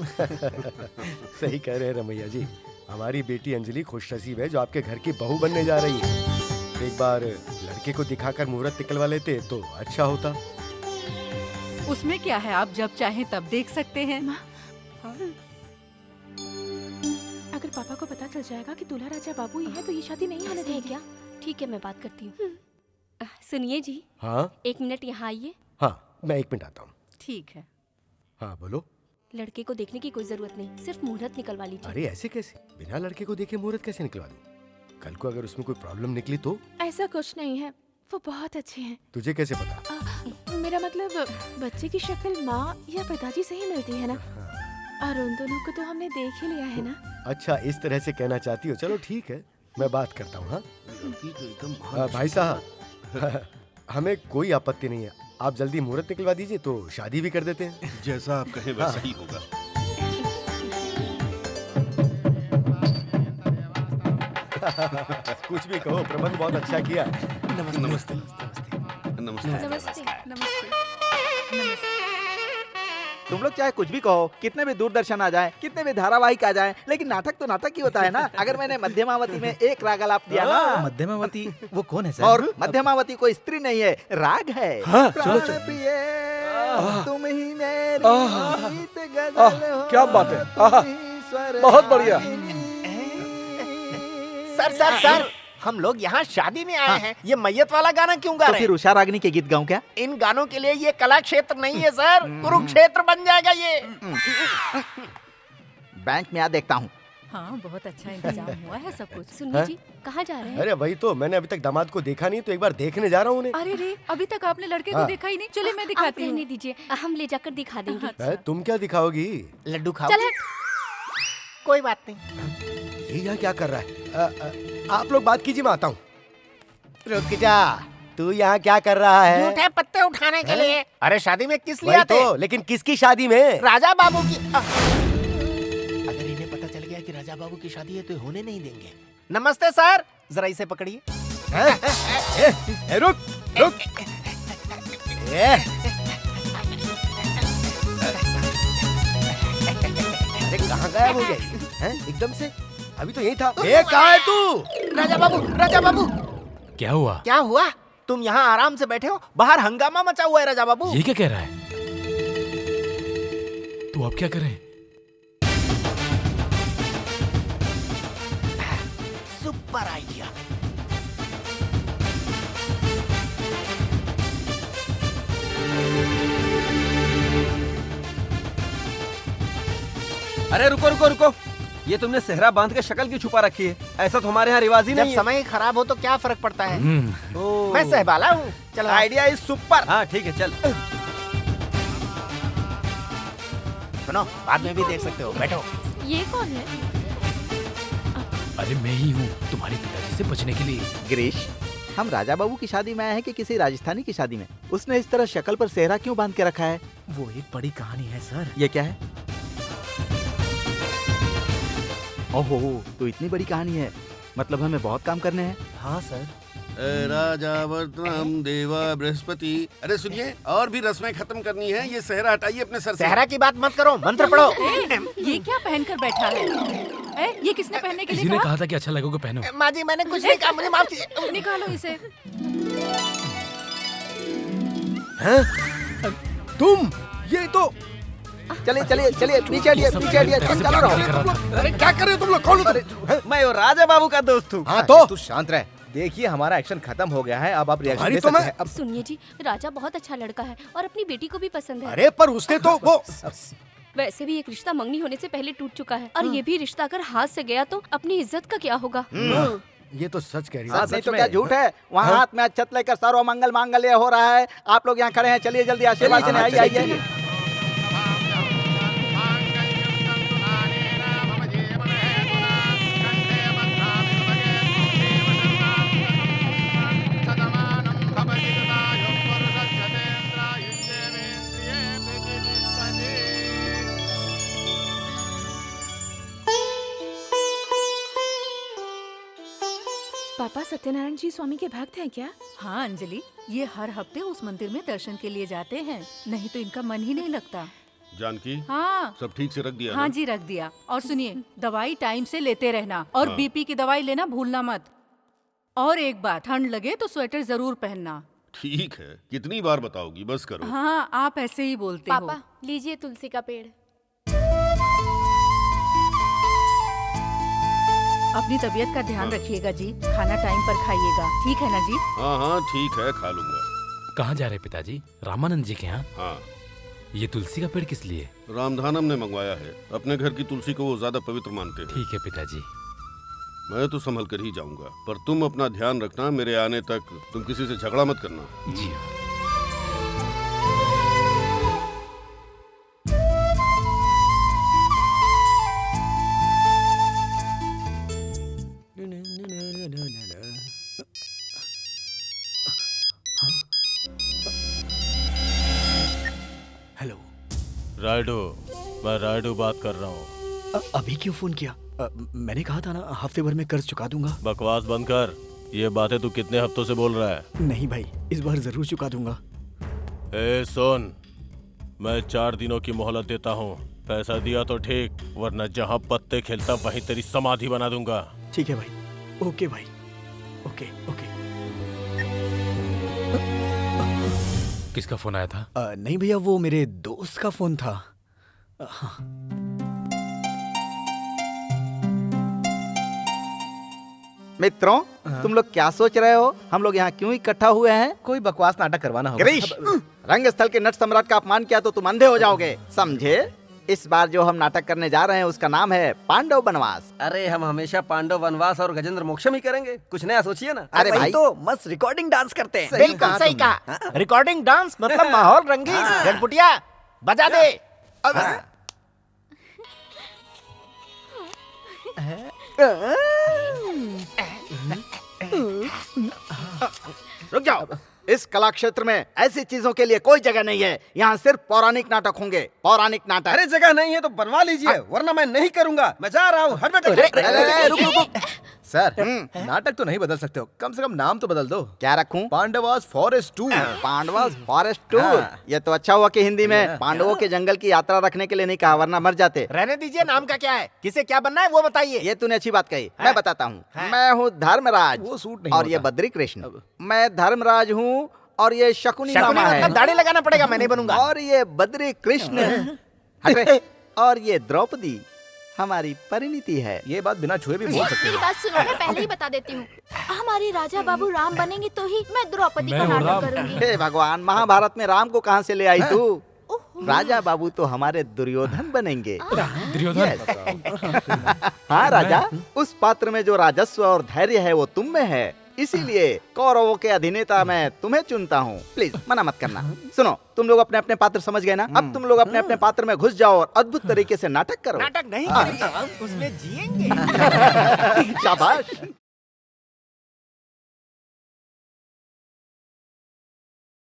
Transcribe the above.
सही कह रहे हैं रमैया जी। हमारी बेटी अंजलि खुशनसीब है जो आपके घर की बहू बनने जा रही है। एक बार लड़के को दिखाकर मुहूर्त निकलवा लेते तो अच्छा होता। उसमें क्या है, आप जब चाहें तब देख सकते हैं। अगर पापा को पता चल जाएगा कि दूल्हा राजा बाबू ही है तो ये शादी नहीं होने देंगे। क्या? ठीक है, मैं बात करती हूँ। सुनिए जी। हाँ 1 मिनट यहाँ आइए। हाँ, मैं 1 मिनट आता हूँ। ठीक है। हाँ बोलो। लड़के को देखने की कोई जरूरत नहीं, सिर्फ मुहूर्त निकलवा लीजिए। अरे ऐसे कैसे, बिना लड़के को देखे मुहूर्त कैसे निकलवा दूँ? कल को अगर उसमें कोई प्रॉब्लम निकली तो? ऐसा कुछ नहीं है, वो बहुत अच्छे हैं। तुझे कैसे पता? मेरा मतलब बच्चे की शक्ल माँ या पिताजी से ही मिलती है ना। और उन दोनों को तो हमने देख ही लिया है ना। अच्छा इस तरह से कहना चाहती हो, चलो ठीक है, मैं बात करता हूँ। हाँ भाई साहब, हमें कोई आपत्ति नहीं है, आप जल्दी मुहूर्त निकलवा दीजिए तो शादी भी कर देते हैं। जैसा आप कहें वैसा ही होगा। कुछ भी कहो, प्रबंध बहुत अच्छा किया। नमस्ते नमस्ते नमस्ते नमस्ते। नमस्ते। तुम लोग चाहे कुछ भी कहो, कितने भी दूरदर्शन आ जाए, कितने भी धारावाहिक आ जाए, लेकिन नाटक तो नाटक ही होता है ना। अगर मैंने मध्यमावती में एक राग आलाप दिया ना। मध्यमावती वो कौन है सर? और मध्यमावती कोई स्त्री नहीं है, राग है। हाँ, चलो, चलो। प्रिय तुम ही मेरी गीत गजल हो, क्या बात है, तुम ही स्वर बहुत बढ़िया। सर हम लोग यहाँ शादी में आए हैं, ये मैयत वाला गाना क्यों गा तो रहे फिर हैं? उषा रागनी के गीत गाऊं क्या? इन गानों के लिए ये कला क्षेत्र नहीं है सर, कुरुक्षेत्र बन जाएगा ये। बैंक में आ देखता हूँ। हाँ बहुत अच्छा इंतजाम हुआ है सब कुछ। सुनिए जी, कहाँ जा रहे हैं? अरे वही तो, मैंने अभी तक दामाद को देखा नहीं तो एक बार देखने जा रहा हूँ उन्हें। अरे रे, अभी तक आपने लड़के को हाँ। देखा ही नहीं। चलिए मैं आप दिखाती रहने हूँ। दीजिए, हम ले जाकर दिखा देंगे। है, तुम क्या दिखाओगी? लड्डू खाओ। चल हट। कोई बात नहीं। ये यहाँ क्या कर रहा है? आप लोग बात कीजिए, मैं आता हूँ। रुक जा, तू यहाँ क्या कर रहा है? झूठे पत्ते उठाने के लिए। अरे शादी में किस लिए वही आते? तो, लेकिन किसकी शादी में? राजा बाबू की। अगर इन्हें पता चल गया कि राजा बाबू की शादी है तो होने नहीं देंगे। नमस्ते सर, जरा इसे पकड़िए। रुक रुक। अरे कहाँ गायब हो गया एकदम से? अभी तो यही था। कहाँ है तू? राजा बाबू। क्या हुआ? क्या हुआ? तुम यहाँ आराम से बैठे हो, बाहर हंगामा मचा हुआ है राजा बाबू। ये क्या कह रहा है? तो अब क्या करें? Super idea. अरे रुको रुको रुको, ये तुमने सेहरा बांध के शक्ल क्यों छुपा रखी है? ऐसा तो हमारे यहाँ रिवाज ही जब नहीं है। समय खराब हो तो क्या फर्क पड़ता है? ओह। मैं सहबाला हूँ। चलो आइडिया इज सुपर। हाँ ठीक है, चल। सुनो, बाद में भी देख सकते हो, बैठो। ये कौन है? अरे मैं ही हूँ, तुम्हारे पिताजी से बचने के लिए। गिरीश, हम राजा बाबू की शादी में आए हैं कि किसी राजस्थानी की शादी में? उसने इस तरह शक्ल पर सेहरा क्यों बांध के रखा है? वो एक बड़ी कहानी है सर। ये क्या है? ओहो, तो इतनी बड़ी कहानी है, मतलब हमें बहुत काम करने हैं। हाँ सर। राजा वर्तनम देवा बृहस्पति। अरे सुनिए, और भी रस्में खत्म करनी है, ये सहरा हटाइए अपने सर से। सहरा की बात मत करो, मंत्र पढ़ो। ये क्या पहनकर बैठा है? ये किसने पहनने के किसी लिए ने कहा? कहा था कि अच्छा लगेगा पहनो। माँ जी, मैंने कुछ नहीं कहा, मुझे माफ कीजिए। निकालो इसे। तुम ये तो चलिए चलिए चलिए, नीचे हटिए, नीचे हटिए, तुम चलो रहो। अरे क्या कर रहे हो तुम लोग? कौन हो तुम? मैं वो राजा बाबू का दोस्त हूँ। हाँ तो? तू शांत रह। देखिए हमारा एक्शन खत्म हो गया है, अब आप रिएक्शन तुम्हारी दे तो सकते मैं- हैं। अब सुनिए जी, राजा बहुत अच्छा लड़का है और अपनी बेटी को भी पसंद है। अरे पर उसने तो वो वैसे भी एक रिश्ता मंगनी होने से पहले टूट चुका है, और ये भी रिश्ता अगर हाथ से गया तो अपनी इज्जत का क्या होगा? ये तो सच कह रही सच है। नहीं तो क्या झूठ है? वहाँ हाथ में अक्षत लेकर सर्व मंगल मांगल्य हो रहा है, आप लोग यहाँ खड़े हैं। चलिए जल्दी आशीर्वाद देने आइए आइए। पापा सत्यनारायण जी स्वामी के भक्त हैं क्या? हाँ अंजलि, ये हर हफ्ते उस मंदिर में दर्शन के लिए जाते हैं, नहीं तो इनका मन ही नहीं लगता। जानकी, हाँ सब ठीक से रख दिया हाँ ना? जी रख दिया। और सुनिए, दवाई टाइम से लेते रहना और हाँ। बीपी की दवाई लेना भूलना मत। और एक बात, ठंड लगे तो स्वेटर जरूर पहनना। ठीक है, कितनी बार बताओगी, बस करो। हाँ आप ऐसे ही बोलते हो। पापा लीजिए तुलसी का पेड़। अपनी तबीयत का ध्यान रखिएगा जी, खाना टाइम पर खाइएगा, ठीक है ना जी? हाँ हाँ ठीक है, खा लूंगा। कहाँ जा रहे पिताजी? रामानंद जी के यहाँ? हाँ, ये तुलसी का पेड़ किस लिए? रामधानम ने मंगवाया है। अपने घर की तुलसी को वो ज्यादा पवित्र मानते हैं। ठीक है पिताजी। मैं तो संभल कर ही जाऊंगा, पर तुम अपना ध्यान रखना। मेरे आने तक तुम किसी से झगड़ा मत करना। जी हाँ। हेलो। राइडो, मैं राइडो बात कर रहा हूँ। अभी क्यों फोन किया? मैंने कहा था ना हफ्ते भर में कर्ज चुका दूंगा। बकवास बंद कर। ये बातें तू कितने हफ्तों से बोल रहा है? नहीं भाई, इस बार जरूर चुका दूंगा। ए सुन, मैं 4 दिनों की मोहलत देता हूँ। पैसा दिया तो ठीक, वरना जहाँ पत्ते खेलता वहीं तेरी समाधि बना दूंगा। ठीक है भाई। ओके भाई। Okay okay. किसका फोन आया था? नहीं भैया, वो मेरे दोस्त का फोन था। हाँ। मित्रों, तुम लोग क्या सोच रहे हो? हम लोग यहाँ क्यों इकट्ठा हुए हैं? कोई बकवास नाटक करवाना होगा। गिरीश, रंगस्थल के नट सम्राट का अपमान किया तो तुम अंधे हो जाओगे, समझे? इस बार जो हम नाटक करने जा रहे हैं उसका नाम है पांडव वनवास। अरे हम हमेशा पांडव वनवास और गजेंद्र मोक्षम ही करेंगे, कुछ नया सोचिए ना। अरे भाई तो मस्त रिकॉर्डिंग डांस करते हैं। बिल्कुल सही कहा। रिकॉर्डिंग डांस मतलब माहौल रंगीन। गणपुटिया बजा दे। रुक जाओ। इस कला क्षेत्र में ऐसी चीजों के लिए कोई जगह नहीं है। यहाँ सिर्फ पौराणिक नाटक होंगे, पौराणिक नाटक। अरे जगह नहीं है तो बनवा लीजिए, वरना मैं नहीं करूंगा। मैं जा रहा हूँ। रुक। सर, नाटक तो नहीं बदल सकते हो, कम से कम नाम तो बदल दो। क्या रखूं? Pandavas forest tour. Pandavas forest tour. ये तो अच्छा हुआ कि हिंदी में पांडवों के जंगल की यात्रा रखने के लिए नहीं कहा, वरना मर जाते। रहने दीजिए, नाम का क्या है? किसे क्या बनना है वो बताइए। ये तूने अच्छी बात कही, मैं बताता हूँ। मैं हूँ धर्मराज। वो सूट नहीं और ये होता। बद्री कृष्ण। मैं धर्मराज हूँ और ये शकुनी मामा है। दाढ़ी लगाना पड़ेगा, मैं नहीं बनूंगा। और ये बद्री कृष्ण। हटे। और ये द्रौपदी हमारी परिणीति है। ये बात बिना छुए भी बोल सकते मेरी हो। बात सुनो, मैं पहले ही बता देती हूँ। हमारे राजा बाबू राम बनेंगे तो ही मैं द्रौपदी का मैं हूँ नाटक राम। करूंगी। हे भगवान, महाभारत में राम को कहाँ से ले आई तू? राजा बाबू तो हमारे दुर्योधन बनेंगे। दुर्योधन? हाँ राजा, उस पात्र में जो राजस्व और धैर्य है वो तुम में है, इसीलिए कौरवों के अभिनेता मैं तुम्हें चुनता हूँ। प्लीज मना मत करना। सुनो, तुम लोग अपने अपने पात्र समझ गए ना? अब तुम लोग अपने अपने पात्र में घुस जाओ और अद्भुत तरीके से नाटक करो। नाटक नहीं करेंगे, उसमें जिएंगे। शाबाश।